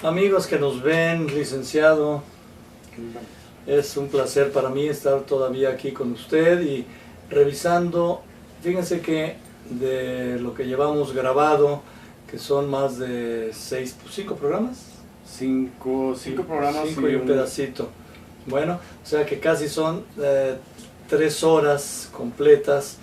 Amigos que nos ven, licenciado, es un placer para mí estar todavía aquí con usted y revisando. Fíjense que de lo que llevamos grabado, que son más de 5 programas. Cinco programas. 5 y un pedacito. Bueno, o sea que casi son 3 horas completas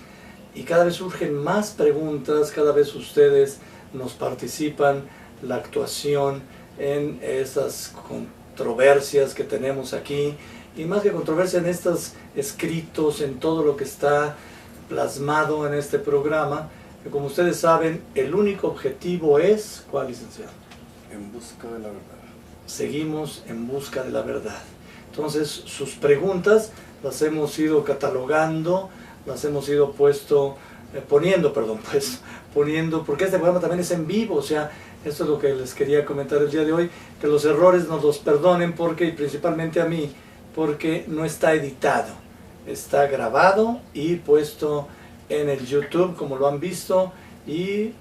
y cada vez surgen más preguntas, cada vez ustedes nos participan la actuación en esas controversias que tenemos aquí, y más que controversia, en estos escritos, en todo lo que está plasmado en este programa, que como ustedes saben, el único objetivo es, ¿cuál, licenciado? En busca de la verdad. Seguimos en busca de la verdad. Entonces, sus preguntas las hemos ido catalogando, las hemos ido poniendo, porque este programa también es en vivo, o sea, esto es lo que les quería comentar el día de hoy, que los errores nos los perdonen, porque, y principalmente a mí, porque no está editado, está grabado y puesto en el YouTube, como lo han visto, y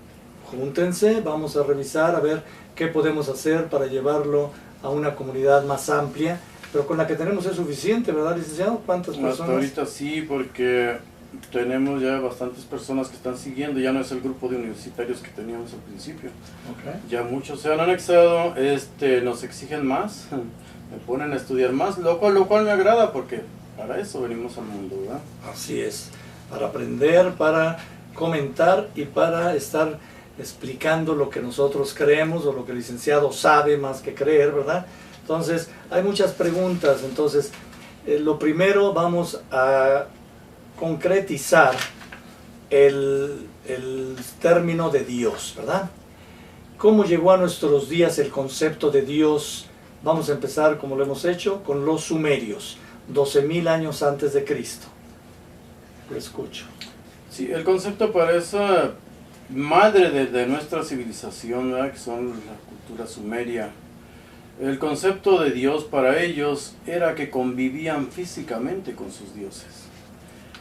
júntense, vamos a revisar a ver qué podemos hacer para llevarlo a una comunidad más amplia, pero con la que tenemos es suficiente, ¿verdad, licenciado? ¿Cuántas personas? Hasta ahorita sí, porque tenemos ya bastantes personas que están siguiendo, ya no es el grupo de universitarios que teníamos al principio. Okay. Ya muchos se han anexado, nos exigen más, me ponen a estudiar más, lo cual me agrada, porque para eso venimos al mundo, ¿verdad? Así es, para aprender, para comentar y para estar explicando lo que nosotros creemos o lo que el licenciado sabe más que creer, ¿verdad? Entonces, hay muchas preguntas. Entonces, lo primero, vamos a concretizar el término de Dios, ¿verdad? ¿Cómo llegó a nuestros días el concepto de Dios? Vamos a empezar, como lo hemos hecho, con los sumerios, 12.000 años antes de Cristo. Lo escucho. Sí, el concepto para esa madre de nuestra civilización, ¿verdad?, que son la cultura sumeria, el concepto de Dios para ellos era que convivían físicamente con sus dioses.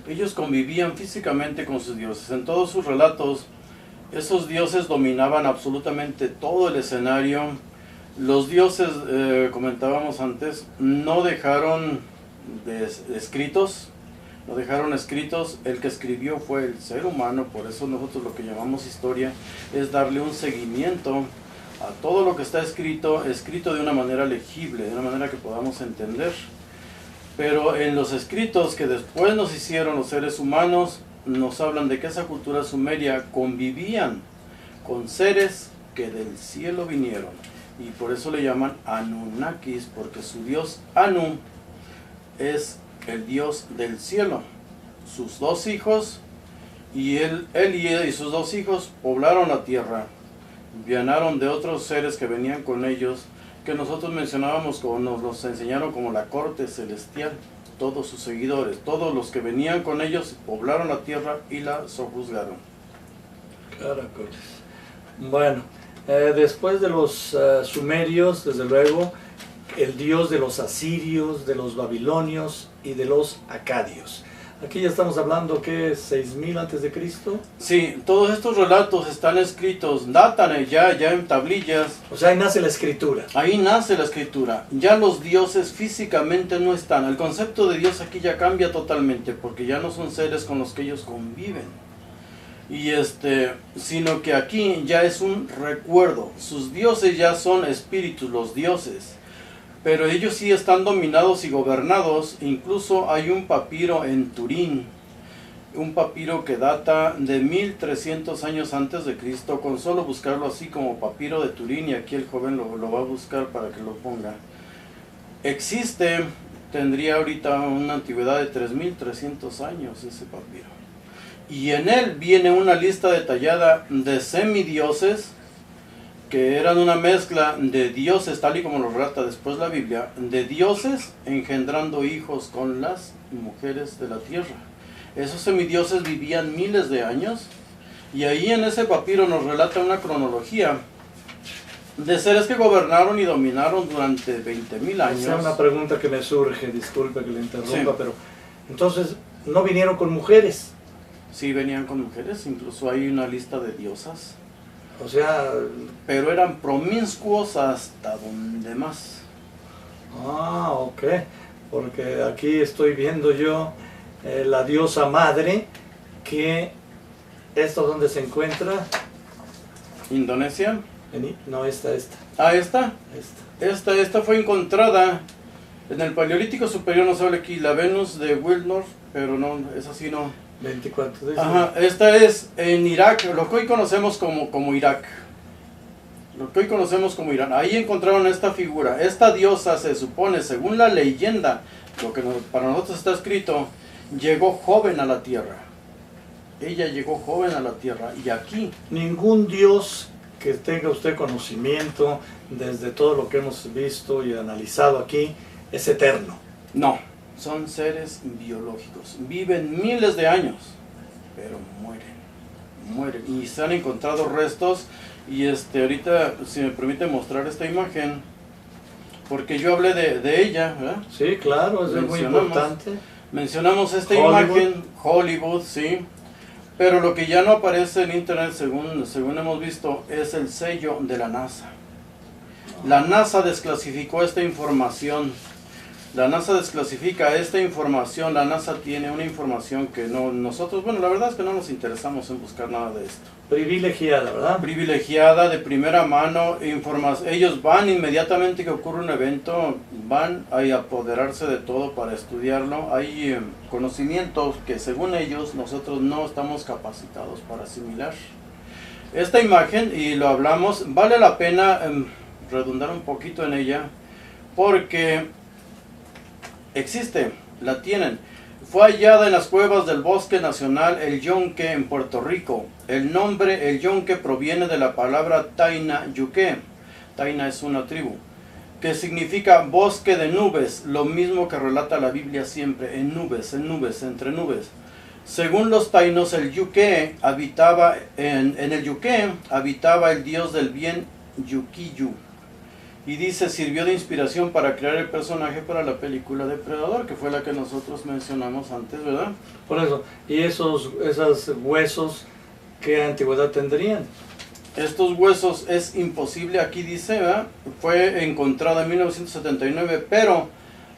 Ellos convivían físicamente con sus dioses. En todos sus relatos, esos dioses dominaban absolutamente todo el escenario. Los dioses, comentábamos antes, no dejaron escritos. No dejaron escritos. El que escribió fue el ser humano. Por eso nosotros lo que llamamos historia es darle un seguimiento a todo lo que está escrito de una manera legible, de una manera que podamos entender. Pero en los escritos que después nos hicieron los seres humanos, nos hablan de que esa cultura sumeria convivían con seres que del cielo vinieron. Y por eso le llaman Anunnakis, porque su dios Anu es el dios del cielo. Sus 2 hijos, y él y sus 2 hijos poblaron la tierra. Vianaron de otros seres que venían con ellos, que nosotros mencionábamos, como nos los enseñaron, como la corte celestial. Todos sus seguidores, todos los que venían con ellos, poblaron la tierra y la sojuzgaron. Caracoles. Bueno, después de los sumerios, desde luego, el dios de los asirios, de los babilonios y de los acadios. Aquí ya estamos hablando, ¿qué? ¿6.000 antes de Cristo? Sí, todos estos relatos están escritos, datan ya en tablillas. O sea, ahí nace la escritura. Ahí nace la escritura. Ya los dioses físicamente no están. El concepto de Dios aquí ya cambia totalmente, porque ya no son seres con los que ellos conviven. Y sino que aquí ya es un recuerdo. Sus dioses ya son espíritus, los dioses. Pero ellos sí están dominados y gobernados. Incluso hay un papiro en Turín, un papiro que data de 1300 años antes de Cristo, con solo buscarlo así como papiro de Turín, y aquí el joven lo va a buscar para que lo ponga. Existe, tendría ahorita una antigüedad de 3300 años ese papiro. Y en él viene una lista detallada de semidioses, que eran una mezcla de dioses, tal y como lo relata después la Biblia, de dioses engendrando hijos con las mujeres de la tierra. Esos semidioses vivían miles de años, y ahí en ese papiro nos relata una cronología de seres que gobernaron y dominaron durante 20.000 años. Esa es una pregunta que me surge, disculpe que le interrumpa, Sí. Pero entonces, ¿no vinieron con mujeres? Sí, venían con mujeres, incluso hay una lista de diosas. O sea, pero eran promiscuos hasta donde más. ok, porque aquí estoy viendo yo la diosa madre, que esto donde se encuentra, Indonesia. no, esta. Ah, esta fue encontrada en el Paleolítico Superior, nos habla aquí la Venus de Wilnor, pero no, es así no. 24 de Ajá, esta es en Irak, lo que hoy conocemos como Irak. Lo que hoy conocemos como Irán. Ahí encontraron esta figura. Esta diosa se supone, según la leyenda, lo que para nosotros está escrito, llegó joven a la tierra. Ella llegó joven a la tierra. Y aquí ningún dios que tenga usted conocimiento, desde todo lo que hemos visto y analizado aquí, es eterno. no, son seres biológicos. Viven miles de años, pero mueren. Y se han encontrado restos. Y ahorita, si me permite mostrar esta imagen, porque yo hablé de ella, ¿verdad? Sí, claro, eso es muy importante. Mencionamos esta Hollywood. imagen, Hollywood, sí. Pero lo que ya no aparece en internet, según hemos visto, es el sello de la NASA. La NASA desclasificó esta información. La NASA desclasifica esta información. La NASA tiene una información que no nosotros, bueno, la verdad es que no nos interesamos en buscar nada de esto. Privilegiada, ¿verdad? Privilegiada, de primera mano, ellos van inmediatamente que ocurre un evento, van a apoderarse de todo para estudiarlo. Hay conocimientos que según ellos nosotros no estamos capacitados para asimilar. Esta imagen, y lo hablamos, vale la pena redundar un poquito en ella, porque existe, la tienen. Fue hallada en las cuevas del Bosque Nacional El Yunque en Puerto Rico. El nombre El Yunque proviene de la palabra Taina Yuque. Taina es una tribu, que significa bosque de nubes, lo mismo que relata la Biblia siempre, en nubes, entre nubes. Según los tainos, el Yuque habitaba en el Yuque habitaba el dios del bien Yukiyu. Y dice, sirvió de inspiración para crear el personaje para la película Depredador, que fue la que nosotros mencionamos antes, ¿verdad? Por eso, ¿y esos huesos qué antigüedad tendrían? Estos huesos es imposible, aquí dice, ¿verdad? Fue encontrada en 1979, pero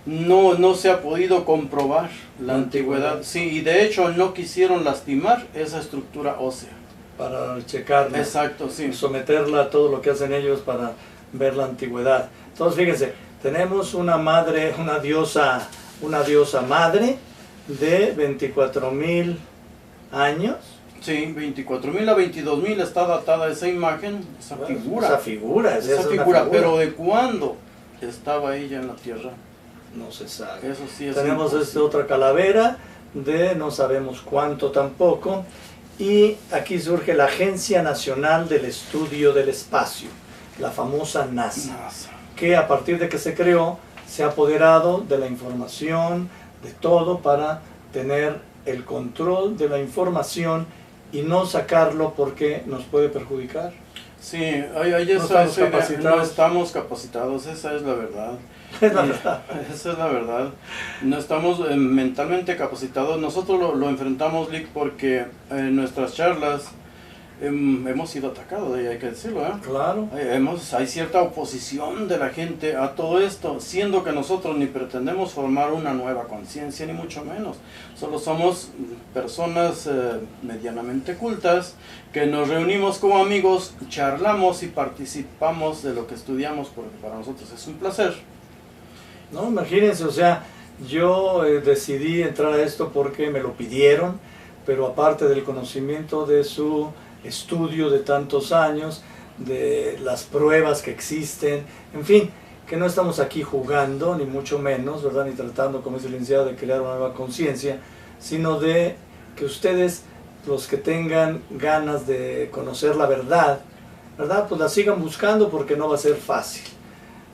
no se ha podido comprobar la antigüedad. Sí, y de hecho no quisieron lastimar esa estructura ósea. Para checarla. Exacto, sí. Someterla a todo lo que hacen ellos para ver la antigüedad. Entonces fíjense, tenemos una madre, una diosa madre de 24,000 años. Sí, 24,000 a 22,000 está datada esa imagen, esa figura. Esa figura, pero ¿de cuándo estaba ella en la tierra? No se sabe. Eso sí es Tenemos imposible. otra calavera de no sabemos cuánto tampoco. Y aquí surge la Agencia Nacional del Estudio del Espacio, la famosa NASA, que a partir de que se creó se ha apoderado de la información, de todo, para tener el control de la información y no sacarlo porque nos puede perjudicar. Sí, no estamos capacitados, esa es la verdad. Es la verdad. Esa es la verdad. No estamos mentalmente capacitados. Nosotros lo enfrentamos, Lick, porque en nuestras charlas hemos sido atacados, hay que decirlo, ¿eh? Claro. Hay cierta oposición de la gente a todo esto, siendo que nosotros ni pretendemos formar una nueva conciencia, ni mucho menos. Solo somos personas medianamente cultas, que nos reunimos como amigos, charlamos y participamos de lo que estudiamos, porque para nosotros es un placer. No, imagínense, o sea, yo decidí entrar a esto porque me lo pidieron, pero aparte del conocimiento de su estudio de tantos años, de las pruebas que existen, en fin, que no estamos aquí jugando, ni mucho menos, ¿verdad? Ni tratando, como dice el licenciado, de crear una nueva conciencia, sino de que ustedes, los que tengan ganas de conocer la verdad, pues la sigan buscando, porque no va a ser fácil.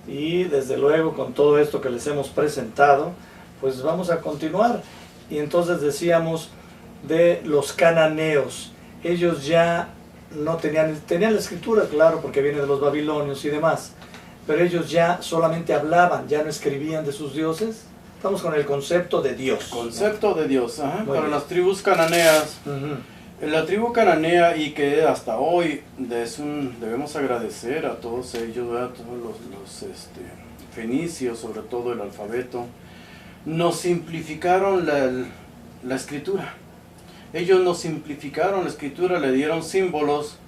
Y desde luego, con todo esto que les hemos presentado, pues vamos a continuar. Y entonces decíamos de los cananeos. Ellos ya no tenían la escritura, claro, porque viene de los babilonios y demás, pero ellos ya solamente hablaban, ya no escribían de sus dioses. Estamos con el concepto de Dios. Concepto de Dios, ajá. Para bien. las tribus cananeas, La tribu cananea, y que hasta hoy debemos agradecer a todos ellos, ¿verdad? A todos los fenicios, sobre todo el alfabeto, nos simplificaron la escritura. Ellos nos simplificaron la escritura, le dieron símbolos,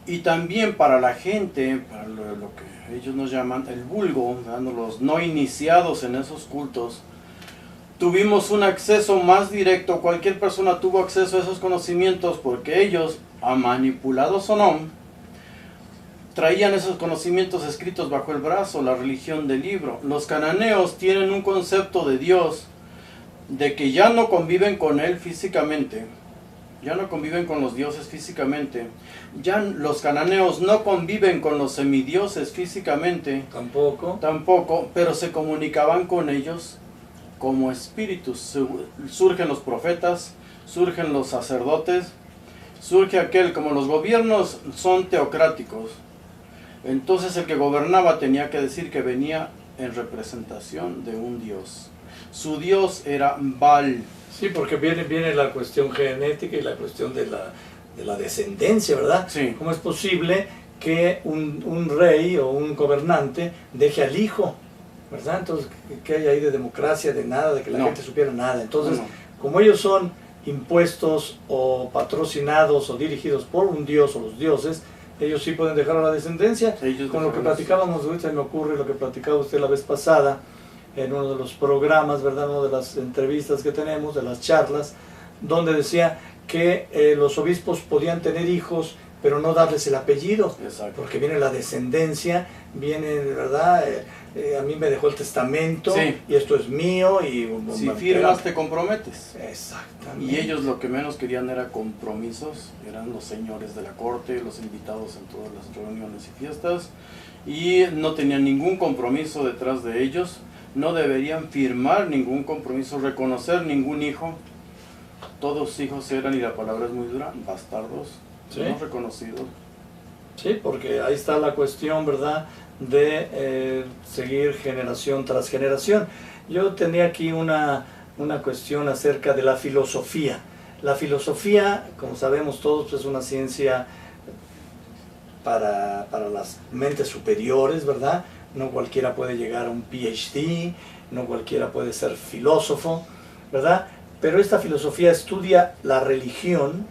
y también para la gente, para lo que ellos nos llaman el vulgo, ¿verdad? Los no iniciados en esos cultos, tuvimos un acceso más directo. Cualquier persona tuvo acceso a esos conocimientos porque ellos, manipulados o no, traían esos conocimientos escritos bajo el brazo, la religión del libro. Los cananeos tienen un concepto de Dios, de que ya no conviven con él físicamente, ya no conviven con los dioses físicamente, ya los cananeos no conviven con los semidioses físicamente, tampoco, pero se comunicaban con ellos como espíritus. Surgen los profetas, surgen los sacerdotes, surge aquel, como los gobiernos son teocráticos, entonces el que gobernaba tenía que decir que venía en representación de un dios. Su dios era Baal. Sí, porque viene la cuestión genética y la cuestión de la descendencia, ¿verdad? Sí. ¿Cómo es posible que un rey o un gobernante deje al hijo? ¿Verdad? Entonces, ¿qué hay ahí de democracia, de nada, de que la gente supiera nada? Entonces, como ellos son impuestos o patrocinados o dirigidos por un dios o los dioses, ellos sí pueden dejar a la descendencia. Con lo que platicábamos, ahorita me ocurre lo que platicaba usted la vez pasada, en uno de los programas, ¿verdad? Una de las entrevistas que tenemos, de las charlas, donde decía que los obispos podían tener hijos, pero no darles el apellido. Exacto. Porque viene la descendencia, viene, ¿verdad? A mí me dejó el testamento, sí, y esto es mío, y si firmas te comprometes. Exactamente. Y ellos lo que menos querían era compromisos, eran los señores de la corte, los invitados en todas las reuniones y fiestas, y no tenían ningún compromiso detrás de ellos, no deberían firmar ningún compromiso, reconocer ningún hijo. Todos hijos eran, y la palabra es muy dura, bastardos, ¿sí? No reconocidos. Sí, porque ahí está la cuestión, ¿verdad?, de seguir generación tras generación. Yo tenía aquí una cuestión acerca de la filosofía. La filosofía, como sabemos todos, es una ciencia para las mentes superiores, ¿verdad? No cualquiera puede llegar a un PhD, no cualquiera puede ser filósofo, ¿verdad? Pero esta filosofía estudia la religión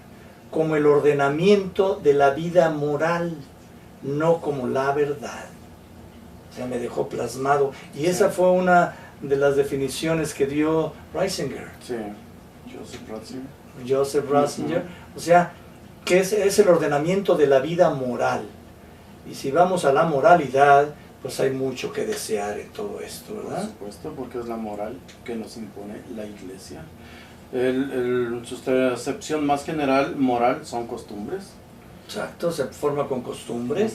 como el ordenamiento de la vida moral, no como la verdad. O sea, me dejó plasmado. Y esa fue una de las definiciones que dio Ratzinger. Sí, Joseph Ratzinger. O sea, que es el ordenamiento de la vida moral. Y si vamos a la moralidad, pues hay mucho que desear en todo esto, ¿verdad? Por supuesto, porque es la moral que nos impone la Iglesia. Su acepción más general, moral, son costumbres. Exacto, se forma con costumbres.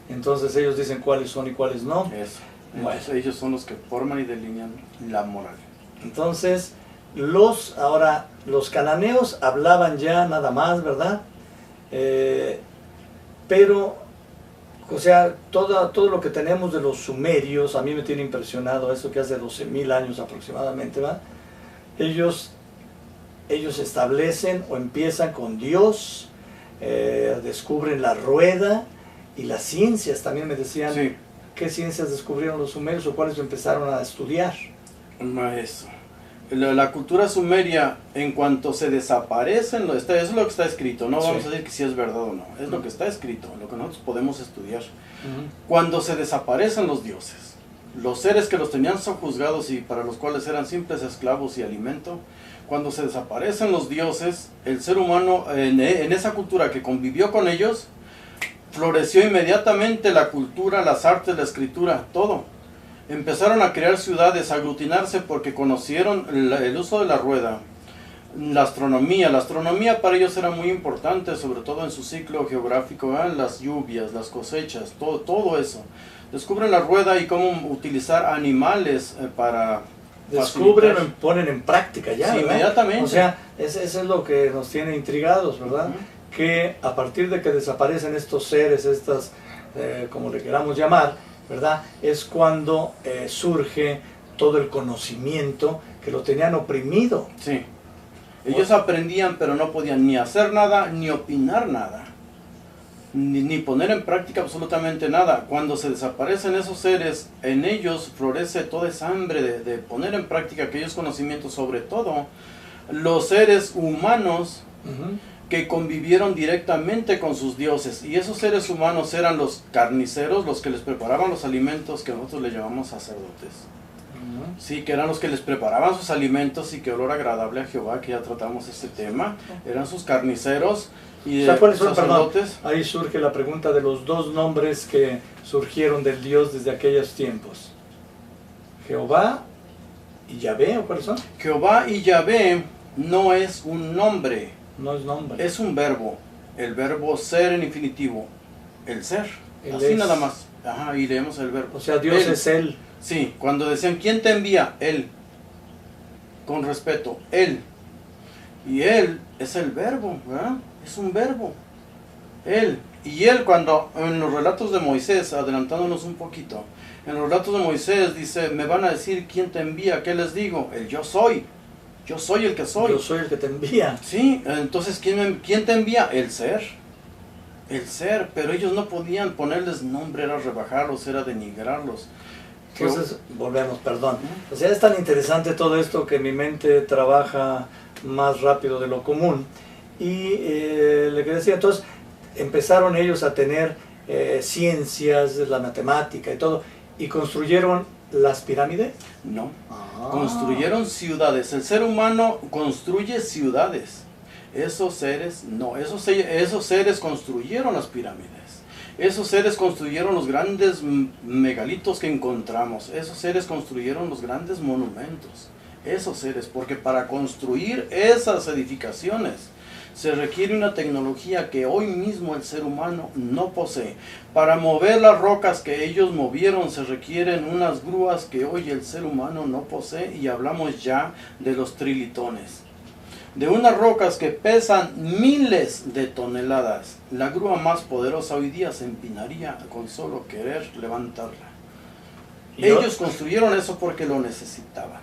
Entonces ellos dicen cuáles son y cuáles no. Eso. Bueno. Ellos son los que forman y delinean la moral. Entonces, los cananeos hablaban ya nada más, ¿verdad? Pero, o sea, todo lo que tenemos de los sumerios, a mí me tiene impresionado eso que hace 12,000 años aproximadamente, ¿verdad? Ellos establecen o empiezan con Dios, descubren la rueda y las ciencias, también me decían, sí. ¿Qué ciencias descubrieron los sumerios o cuáles empezaron a estudiar? Eso. La cultura sumeria, en cuanto se desaparecen, eso es lo que está escrito, no vamos a decir que si es verdad o no, es lo que está escrito, lo que nosotros podemos estudiar. Cuando se desaparecen los dioses, los seres que los tenían sojuzgados y para los cuales eran simples esclavos y alimento, cuando se desaparecen los dioses, el ser humano en esa cultura que convivió con ellos, floreció inmediatamente la cultura, las artes, la escritura, todo. Empezaron a crear ciudades, a aglutinarse porque conocieron el uso de la rueda, la astronomía. La astronomía para ellos era muy importante, sobre todo en su ciclo geográfico, las lluvias, las cosechas, todo eso. Descubren la rueda y cómo utilizar animales para descubren o ponen en práctica ya, sí, ¿verdad? Inmediatamente. O sea, eso es lo que nos tiene intrigados, ¿verdad? Que a partir de que desaparecen estos seres, estas, como le queramos llamar, ¿verdad? Es cuando surge todo el conocimiento que lo tenían oprimido. Sí. Ellos aprendían, pero no podían ni hacer nada, ni opinar nada, ni poner en práctica absolutamente nada. Cuando se desaparecen esos seres, en ellos florece toda esa hambre de poner en práctica aquellos conocimientos, sobre todo los seres humanos que convivieron directamente con sus dioses. Y esos seres humanos eran los carniceros, los que les preparaban los alimentos, que nosotros le llamamos sacerdotes. Sí, que eran los que les preparaban sus alimentos, y que olor agradable a Jehová, que ya tratamos este tema. Eran sus carniceros y ¿cuáles son, sacerdotes? Perdón, ahí surge la pregunta de los dos nombres que surgieron del Dios desde aquellos tiempos. Jehová y Yahvé, ¿o cuáles son? Jehová y Yahvé no es un nombre. No es nombre. Es un verbo. El verbo ser en infinitivo. El ser. Él Así es. Nada más. Ajá, y leemos el verbo. O sea, Dios Él. es Él. Sí, cuando decían, ¿quién te envía? Él. Con respeto, Él. Y Él es el verbo, ¿verdad? Es un verbo. Él. Y Él, cuando en los relatos de Moisés, adelantándonos un poquito, en los relatos de Moisés dice, me van a decir quién te envía. ¿Qué les digo? El yo soy. Yo soy el que soy. Yo soy el que te envía. Sí, entonces, ¿quién te envía? El ser. El ser, pero ellos no podían ponerles nombre, era rebajarlos, era denigrarlos. Entonces, volvemos, perdón. O sea, es tan interesante todo esto que mi mente trabaja más rápido de lo común. Y le quería decir, entonces, empezaron ellos a tener ciencias, la matemática y todo, y construyeron las pirámides. No, construyeron ciudades. El ser humano construye ciudades. Esos seres, no, esos seres construyeron las pirámides. Esos seres construyeron los grandes megalitos que encontramos. Esos seres construyeron los grandes monumentos. Esos seres, porque para construir esas edificaciones se requiere una tecnología que hoy mismo el ser humano no posee. Para mover las rocas que ellos movieron se requieren unas grúas que hoy el ser humano no posee, y hablamos ya de los trilitones. De unas rocas que pesan miles de toneladas. La grúa más poderosa hoy día se empinaría con solo querer levantarla. Ellos construyeron eso porque lo necesitaban.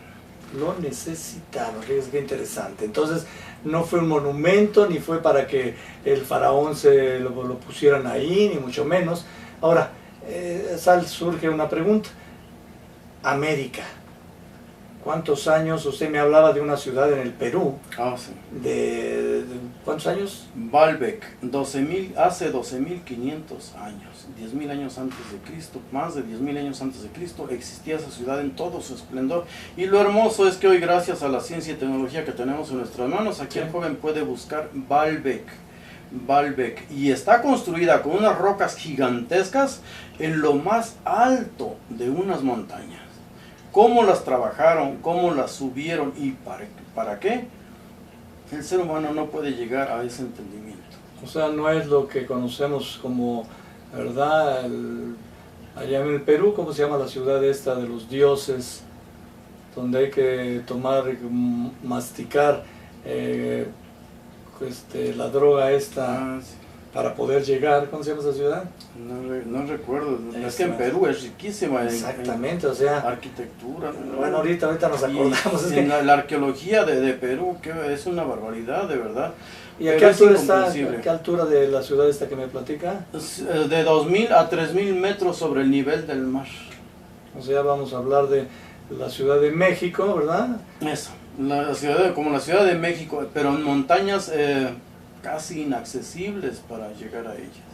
Lo necesitaban, fíjense qué interesante. Entonces, no fue un monumento, ni fue para que el faraón lo pusieran ahí, ni mucho menos. Ahora, surge una pregunta. América. ¿Cuántos años? Usted me hablaba de una ciudad en el Perú. Ah, sí. ¿De cuántos años? Baalbek, hace 12.500 años, 10.000 años antes de Cristo, más de 10.000 años antes de Cristo, existía esa ciudad en todo su esplendor. Y lo hermoso es que hoy, gracias a la ciencia y tecnología que tenemos en nuestras manos, aquí el joven puede buscar Baalbek, y está construida con unas rocas gigantescas en lo más alto de unas montañas. ¿Cómo las trabajaron? ¿Cómo las subieron? ¿Y para qué? El ser humano no puede llegar a ese entendimiento. O sea, no es lo que conocemos como, ¿verdad? Allá en el Perú, ¿cómo se llama la ciudad esta de los dioses? Donde hay que masticar la droga esta Sí. para poder llegar. ¿Cómo se llama esa ciudad? No recuerdo. Es que en Perú es riquísima Exactamente, en o sea, arquitectura. bueno, ahorita nos acordamos. Es que, la arqueología de Perú, que es una barbaridad, de verdad. ¿y a qué altura está? ¿A qué altura de la ciudad esta que me platica? De 2.000 a 3.000 metros sobre el nivel del mar. O sea, vamos a hablar de la Ciudad de México, ¿verdad? Eso, como la Ciudad de México, pero en montañas casi inaccesibles para llegar a ellas.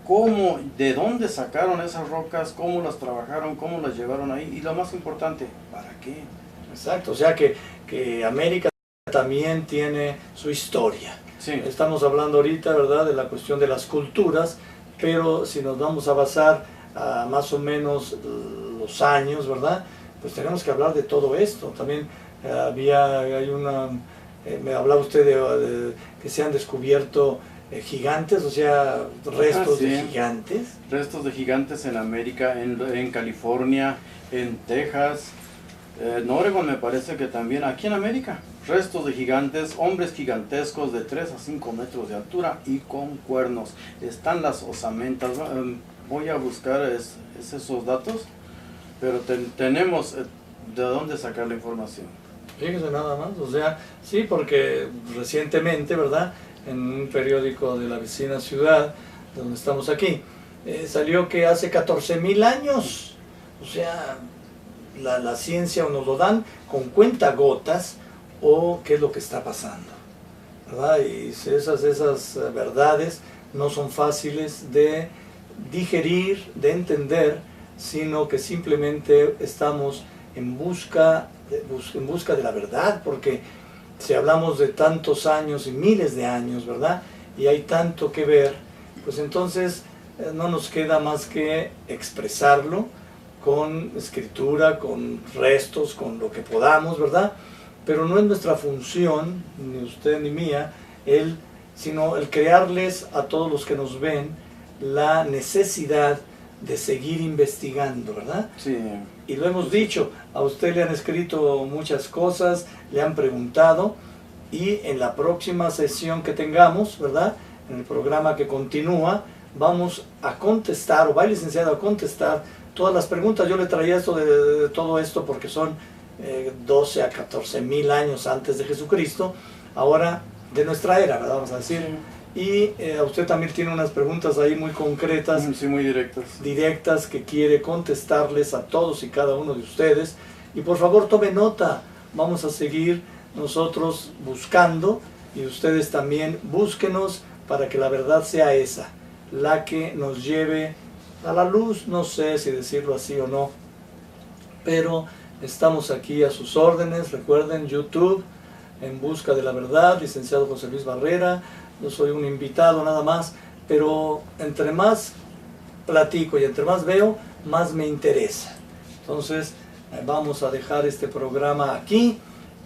¿Cómo, de dónde sacaron esas rocas? ¿Cómo las trabajaron? ¿Cómo las llevaron ahí? Y lo más importante, ¿para qué? Exacto, o sea que América también tiene su historia. Sí. Estamos hablando ahorita, ¿verdad?, de la cuestión de las culturas, pero si nos vamos a basar a más o menos los años, ¿verdad?, pues tenemos que hablar de todo esto. También me hablaba usted de que se han descubierto gigantes, o sea, restos de gigantes. Restos de gigantes en América, en California, en Texas, en Oregon me parece que también, aquí en América. Restos de gigantes, hombres gigantescos de 3 a 5 metros de altura y con cuernos. Están las osamentas. Voy a buscar esos datos, pero tenemos de dónde sacar la información. Fíjese nada más, o sea, sí, porque recientemente, ¿verdad? En un periódico de la vecina ciudad, donde estamos aquí, salió que hace 14.000 años, o sea, la ciencia nos lo dan con cuentagotas o qué es lo que está pasando, ¿verdad? Y esas verdades no son fáciles de digerir, de entender, sino que simplemente estamos en busca de la verdad, porque si hablamos de tantos años y miles de años, ¿verdad? Y hay tanto que ver, pues entonces no nos queda más que expresarlo con escritura, con restos, con lo que podamos, ¿verdad? Pero no es nuestra función, ni usted ni mía, sino el crearles a todos los que nos ven la necesidad de seguir investigando, ¿verdad? Sí. Y lo hemos dicho, a usted le han escrito muchas cosas, le han preguntado, y en la próxima sesión que tengamos, ¿verdad? En el programa que continúa, vamos a contestar, o va el licenciado a contestar todas las preguntas. Yo le traía esto de todo esto porque son 12 a 14.000 años antes de Jesucristo, ahora de nuestra era, ¿verdad? Vamos a decir. Sí. Y usted también tiene unas preguntas ahí muy concretas, Sí, muy directas. Directas que quiere contestarles a todos y cada uno de ustedes. Y por favor tome nota, vamos a seguir nosotros buscando y ustedes también búsquenos para que la verdad sea esa, la que nos lleve a la luz, no sé si decirlo así o no, pero estamos aquí a sus órdenes. Recuerden, YouTube, En Busca de la Verdad, licenciado José Luis Barrera. Yo soy un invitado nada más, pero entre más platico y entre más veo, más me interesa. Entonces vamos a dejar este programa aquí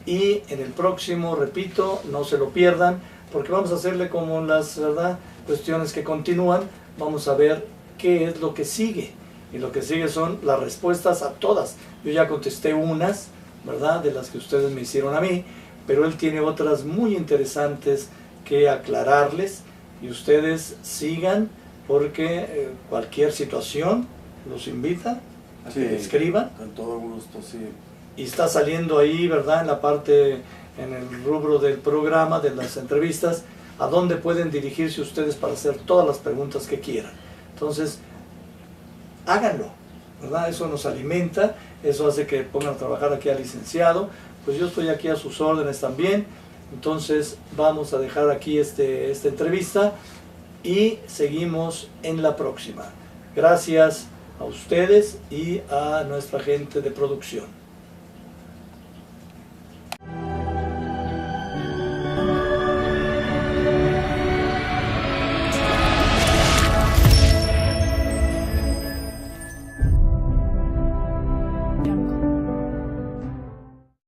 y en el próximo, repito, no se lo pierdan, porque vamos a hacerle como las, ¿verdad?, cuestiones que continúan. Vamos a ver qué es lo que sigue, y lo que sigue son las respuestas a todas. Yo ya contesté unas, ¿verdad?, de las que ustedes me hicieron a mí, pero él tiene otras muy interesantes que aclararles, y ustedes sigan, porque cualquier situación los invita a que escriban. Con todo gusto, sí. Y está saliendo ahí, ¿verdad?, en la parte, en el rubro del programa, de las entrevistas, a dónde pueden dirigirse ustedes para hacer todas las preguntas que quieran. Entonces, háganlo, ¿verdad? Eso nos alimenta, eso hace que pongan a trabajar aquí al licenciado. Pues yo estoy aquí a sus órdenes también. Entonces vamos a dejar aquí esta entrevista y seguimos en la próxima. Gracias a ustedes y a nuestra gente de producción.